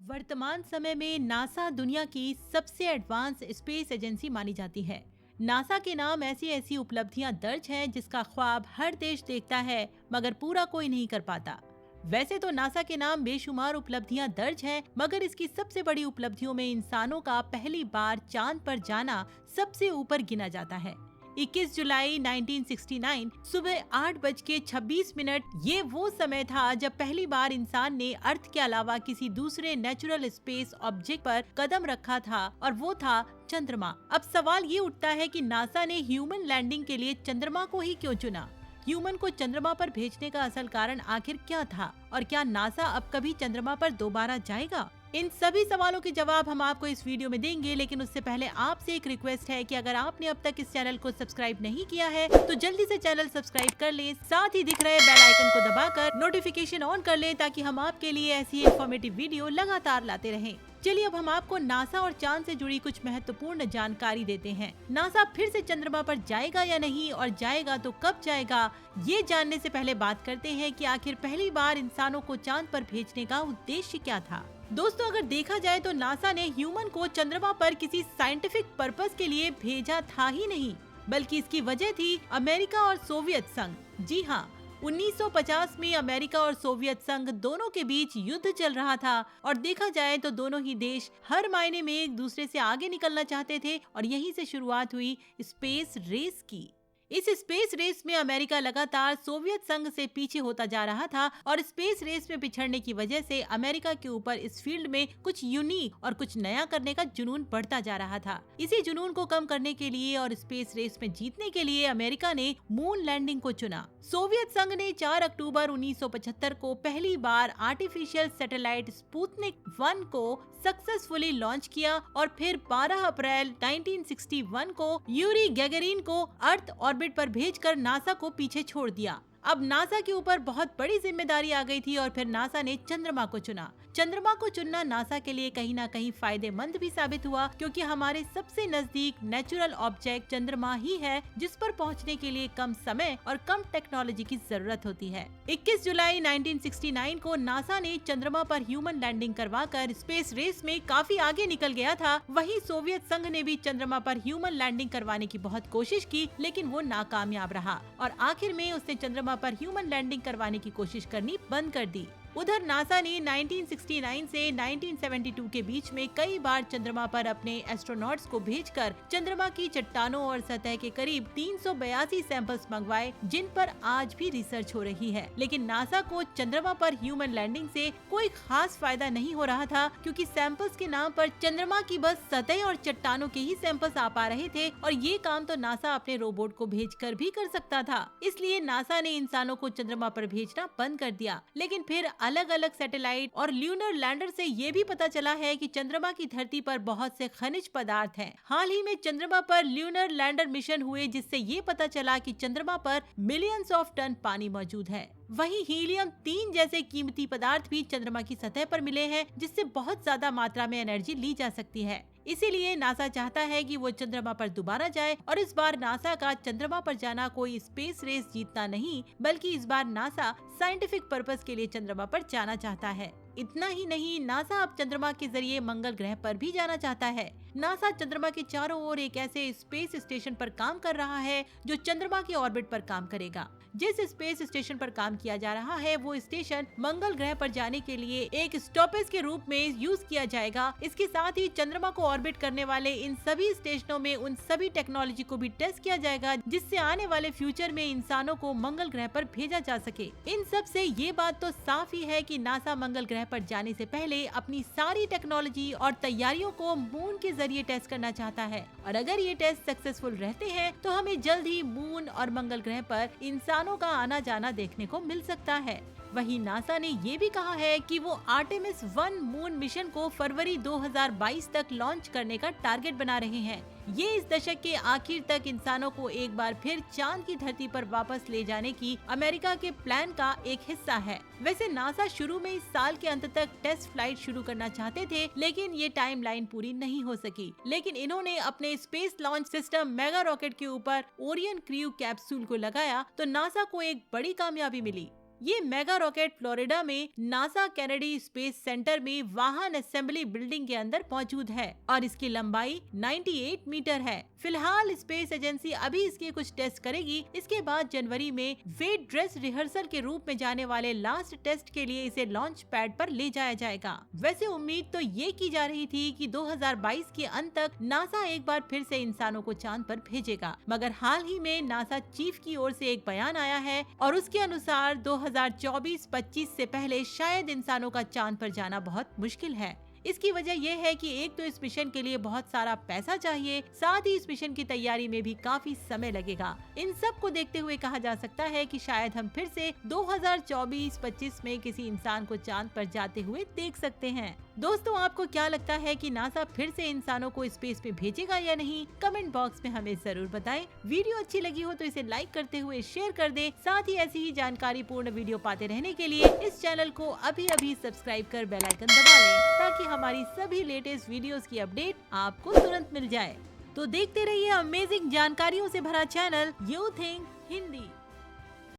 वर्तमान समय में नासा दुनिया की सबसे एडवांस स्पेस एजेंसी मानी जाती है। नासा के नाम ऐसी ऐसी उपलब्धियां दर्ज हैं जिसका ख्वाब हर देश देखता है, मगर पूरा कोई नहीं कर पाता। वैसे तो नासा के नाम बेशुमार उपलब्धियां दर्ज हैं, मगर इसकी सबसे बड़ी उपलब्धियों में इंसानों का पहली बार चांद पर जाना सबसे ऊपर गिना जाता है। 21 जुलाई 1969 सुबह 8:26 ये वो समय था जब पहली बार इंसान ने अर्थ के अलावा किसी दूसरे नेचुरल स्पेस ऑब्जेक्ट पर कदम रखा था, और वो था चंद्रमा। अब सवाल ये उठता है कि नासा ने ह्यूमन लैंडिंग के लिए चंद्रमा को ही क्यों चुना? ह्यूमन को चंद्रमा पर भेजने का असल कारण आखिर क्या था, और क्या नासा अब कभी चंद्रमा पर दोबारा जाएगा? इन सभी सवालों के जवाब हम आपको इस वीडियो में देंगे, लेकिन उससे पहले आपसे एक रिक्वेस्ट है कि अगर आपने अब तक इस चैनल को सब्सक्राइब नहीं किया है तो जल्दी से चैनल सब्सक्राइब कर लें, साथ ही दिख रहे बेल आइकन को दबाकर नोटिफिकेशन ऑन कर लें ताकि हम आपके लिए ऐसी इन्फॉर्मेटिव वीडियो लगातार लाते रहें। चलिए अब हम आपको नासा और चांद से जुड़ी कुछ महत्वपूर्ण जानकारी देते हैं। नासा फिर से चंद्रमा पर जाएगा या नहीं, और जाएगा तो कब जाएगा, ये जानने से पहले बात करते हैं कि आखिर पहली बार इंसानों को चांद पर भेजने का उद्देश्य क्या था। दोस्तों, अगर देखा जाए तो नासा ने ह्यूमन को चंद्रमा पर किसी साइंटिफिक पर्पस के लिए भेजा था ही नहीं, बल्कि इसकी वजह थी अमेरिका और सोवियत संघ। जी हाँ, 1950 में अमेरिका और सोवियत संघ दोनों के बीच युद्ध चल रहा था, और देखा जाए तो दोनों ही देश हर मायने में एक दूसरे से आगे निकलना चाहते थे, और यहीं से शुरुआत हुई स्पेस रेस की। इस स्पेस रेस में अमेरिका लगातार सोवियत संघ से पीछे होता जा रहा था, और स्पेस रेस में पिछड़ने की वजह से अमेरिका के ऊपर इस फील्ड में कुछ यूनिक और कुछ नया करने का जुनून बढ़ता जा रहा था। इसी जुनून को कम करने के लिए और स्पेस रेस में जीतने के लिए अमेरिका ने मून लैंडिंग को चुना। सोवियत संघ ने 4 अक्टूबर 1975 को पहली बार आर्टिफिशियल सैटेलाइट स्पुतनिक 1 को सक्सेसफुली लॉन्च किया, और फिर 12 अप्रैल 1961 को यूरी गैगरिन को अर्थ ऑर्बिट पर भेजकर नासा को पीछे छोड़ दिया। अब नासा के ऊपर बहुत बड़ी जिम्मेदारी आ गई थी, और फिर नासा ने चंद्रमा को चुना। चंद्रमा को चुनना नासा के लिए कहीं ना कहीं फायदेमंद भी साबित हुआ, क्योंकि हमारे सबसे नजदीक नेचुरल ऑब्जेक्ट चंद्रमा ही है जिस पर पहुंचने के लिए कम समय और कम टेक्नोलॉजी की जरूरत होती है। 21 जुलाई 1969 को नासा ने चंद्रमा पर ह्यूमन लैंडिंग करवाकर स्पेस रेस में काफी आगे निकल गया था। वहीं सोवियत संघ ने भी चंद्रमा पर ह्यूमन लैंडिंग करवाने की बहुत कोशिश की, लेकिन वो नाकामयाब रहा, और आखिर में उसने चंद्रमा पर ह्यूमन लैंडिंग करवाने की कोशिश करनी बंद कर दी। उधर नासा ने 1969 से 1972 के बीच में कई बार चंद्रमा पर अपने एस्ट्रोनॉट्स को भेजकर चंद्रमा की चट्टानों और सतह के करीब 382 सैंपल्स मंगवाए, जिन पर आज भी रिसर्च हो रही है। लेकिन नासा को चंद्रमा पर ह्यूमन लैंडिंग से कोई खास फायदा नहीं हो रहा था, क्योंकि सैंपल्स के नाम पर चंद्रमा की बस सतह और चट्टानों के ही सैंपल्स आ पा रहे थे, और ये काम तो नासा अपने रोबोट को भेजकर भी कर सकता था। इसलिए नासा ने इंसानों को चंद्रमा पर भेजना बंद कर दिया। लेकिन फिर अलग अलग सैटेलाइट और ल्यूनर लैंडर से ये भी पता चला है कि चंद्रमा की धरती पर बहुत से खनिज पदार्थ हैं। हाल ही में चंद्रमा पर ल्यूनर लैंडर मिशन हुए, जिससे ये पता चला कि चंद्रमा पर मिलियंस ऑफ टन पानी मौजूद है। वहीं हीलियम 3 जैसे कीमती पदार्थ भी चंद्रमा की सतह पर मिले हैं, जिससे बहुत ज्यादा मात्रा में एनर्जी ली जा सकती है। इसीलिए नासा चाहता है कि वो चंद्रमा पर दोबारा जाए, और इस बार नासा का चंद्रमा पर जाना कोई स्पेस रेस जीतना नहीं, बल्कि इस बार नासा साइंटिफिक पर्पस के लिए चंद्रमा पर जाना चाहता है। इतना ही नहीं, नासा अब चंद्रमा के जरिए मंगल ग्रह पर भी जाना चाहता है। नासा चंद्रमा के चारों ओर एक ऐसे स्पेस स्टेशन पर काम कर रहा है जो चंद्रमा के ऑर्बिट पर काम करेगा। जिस स्पेस स्टेशन पर काम किया जा रहा है वो स्टेशन मंगल ग्रह पर जाने के लिए एक स्टॉपेज के रूप में यूज किया जाएगा। इसके साथ ही चंद्रमा को ऑर्बिट करने वाले इन सभी स्टेशनों में उन सभी टेक्नोलॉजी को भी टेस्ट किया जाएगा, जिससे आने वाले फ्यूचर में इंसानों को मंगल ग्रह पर भेजा जा सके। इन सब से ये बात तो साफ ही है कि नासा मंगल ग्रह पर जाने से पहले अपनी सारी टेक्नोलॉजी और तैयारियों को मून के जरिए टेस्ट करना चाहता है, और अगर ये टेस्ट सक्सेसफुल रहते हैं तो हमें जल्द ही मून और मंगल ग्रह पर इंसानों का आना जाना देखने को मिल सकता है। वहीं नासा ने ये भी कहा है कि वो आर्टेमिस 1 मून मिशन को फरवरी 2022 तक लॉन्च करने का टारगेट बना रहे हैं। ये इस दशक के आखिर तक इंसानों को एक बार फिर चांद की धरती पर वापस ले जाने की अमेरिका के प्लान का एक हिस्सा है। वैसे नासा शुरू में इस साल के अंत तक टेस्ट फ्लाइट शुरू करना चाहते थे, लेकिन ये टाइमलाइन पूरी नहीं हो सकी। लेकिन इन्होंने अपने space launch system mega rocket के ऊपर ओरियन क्रू कैप्सूल को लगाया तो नासा को एक बड़ी कामयाबी मिली। ये मेगा रॉकेट फ्लोरिडा में नासा कैनेडी स्पेस सेंटर में वाहन असेंबली बिल्डिंग के अंदर मौजूद है और इसकी लंबाई 98 मीटर है। फिलहाल स्पेस एजेंसी अभी इसके कुछ टेस्ट करेगी। इसके बाद जनवरी में वेट ड्रेस रिहर्सल के रूप में जाने वाले लास्ट टेस्ट के लिए इसे लॉन्च पैड पर ले जाया जाएगा। वैसे उम्मीद तो ये की जा रही थी कि 2022 के अंत तक नासा एक बार फिर से इंसानों को चांद पर भेजेगा, मगर हाल ही में नासा चीफ की ओर से एक बयान आया है और उसके अनुसार 2024-25 से पहले शायद इंसानों का चांद पर जाना बहुत मुश्किल है। इसकी वजह यह है कि एक तो इस मिशन के लिए बहुत सारा पैसा चाहिए, साथ ही इस मिशन की तैयारी में भी काफी समय लगेगा। इन सब को देखते हुए कहा जा सकता है कि शायद हम फिर से 2024-25 में किसी इंसान को चांद पर जाते हुए देख सकते हैं। दोस्तों, आपको क्या लगता है कि नासा फिर से इंसानों को स्पेस में भेजेगा या नहीं? कमेंट बॉक्स में हमें जरूर बताएं। वीडियो अच्छी लगी हो तो इसे लाइक करते हुए शेयर कर दें। साथ ही ऐसी ही जानकारी पूर्ण वीडियो पाते रहने के लिए इस चैनल को अभी सब्सक्राइब कर बेल आइकन दबा लें, ताकि हमारी सभी लेटेस्ट वीडियोस की अपडेट आपको तुरंत मिल जाए। तो देखते रहिए अमेजिंग जानकारियों से भरा चैनल यू थिंक हिंदी।